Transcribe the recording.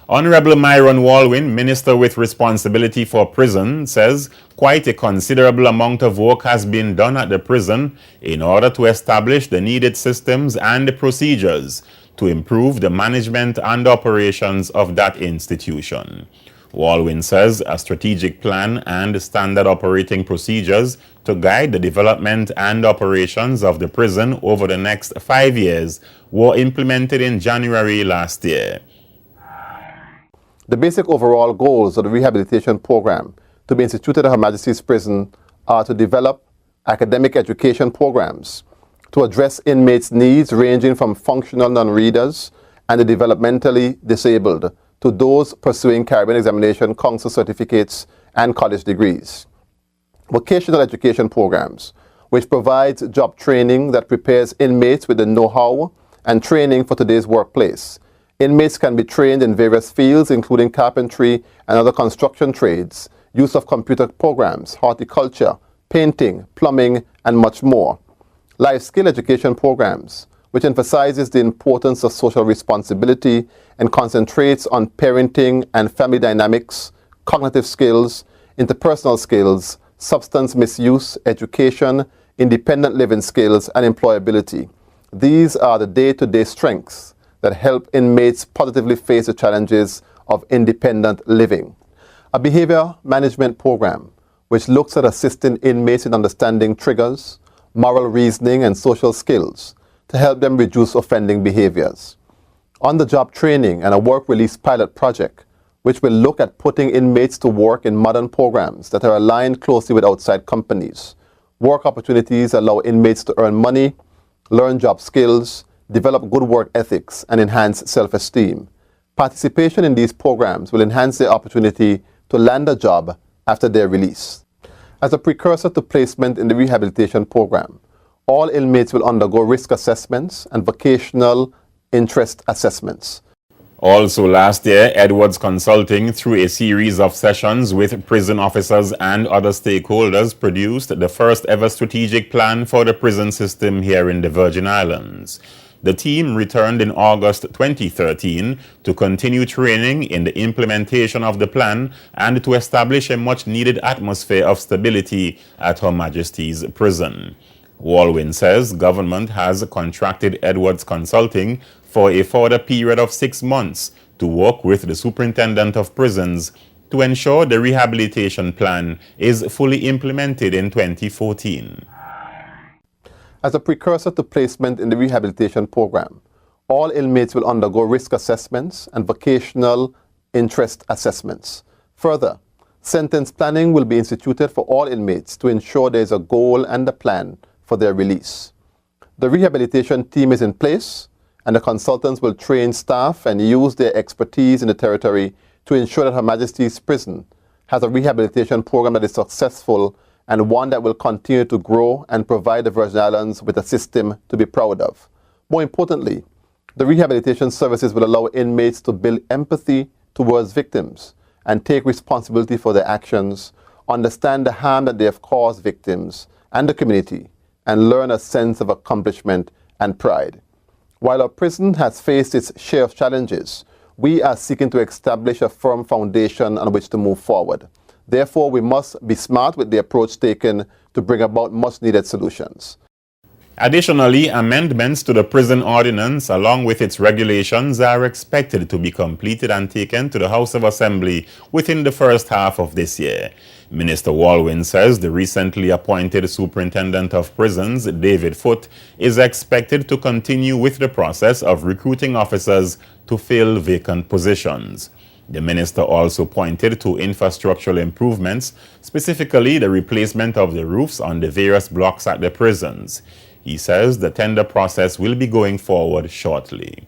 Honorable Myron Walwyn, Minister with responsibility for prison, says quite a considerable amount of work has been done at the prison in order to establish the needed systems and procedures to improve the management and operations of that institution. Walwyn says a strategic plan and standard operating procedures to guide the development and operations of the prison over the next 5 years were implemented in January last year. The basic overall goals of the rehabilitation program to be instituted at Her Majesty's Prison are to develop academic education programs to address inmates' needs ranging from functional non-readers and the developmentally disabled to those pursuing Caribbean Examination Council certificates and college degrees. Vocational education programs, which provides job training that prepares inmates with the know-how and training for today's workplace. Inmates can be trained in various fields, including carpentry and other construction trades, use of computer programs, horticulture, painting, plumbing, and much more. Life skill education programs, which emphasizes the importance of social responsibility and concentrates on parenting and family dynamics, cognitive skills, interpersonal skills, substance misuse, education, independent living skills, and employability. These are the day-to-day strengths that help inmates positively face the challenges of independent living. A behavior management program, which looks at assisting inmates in understanding triggers, moral reasoning, and social skills to help them reduce offending behaviors. On-the-job training and a work release pilot project, which will look at putting inmates to work in modern programs that are aligned closely with outside companies. Work opportunities allow inmates to earn money, learn job skills, develop good work ethics, and enhance self-esteem. Participation in these programs will enhance their opportunity to land a job after their release. As a precursor to placement in the rehabilitation program, all inmates will undergo risk assessments and vocational interest assessments. Also last year, Edwards Consulting, through a series of sessions with prison officers and other stakeholders, produced the first ever strategic plan for the prison system here in the Virgin Islands. The team returned in August 2013 to continue training in the implementation of the plan and to establish a much-needed atmosphere of stability at Her Majesty's Prison. Walwyn says government has contracted Edwards Consulting for a further period of 6 months to work with the Superintendent of Prisons to ensure the rehabilitation plan is fully implemented in 2014. As a precursor to placement in the rehabilitation program, all inmates will undergo risk assessments and vocational interest assessments. Further, sentence planning will be instituted for all inmates to ensure there is a goal and a plan for their release. The rehabilitation team is in place, and the consultants will train staff and use their expertise in the territory to ensure that Her Majesty's Prison has a rehabilitation program that is successful and one that will continue to grow and provide the Virgin Islands with a system to be proud of. More importantly, the rehabilitation services will allow inmates to build empathy towards victims and take responsibility for their actions, understand the harm that they have caused victims and the community, and learn a sense of accomplishment and pride. While our prison has faced its share of challenges, we are seeking to establish a firm foundation on which to move forward. Therefore, we must be smart with the approach taken to bring about much-needed solutions. Additionally, amendments to the prison ordinance along with its regulations are expected to be completed and taken to the House of Assembly within the first half of this year. Minister Walwyn says the recently appointed Superintendent of Prisons, David Foote, is expected to continue with the process of recruiting officers to fill vacant positions. The minister also pointed to infrastructural improvements, specifically the replacement of the roofs on the various blocks at the prisons. He says the tender process will be going forward shortly.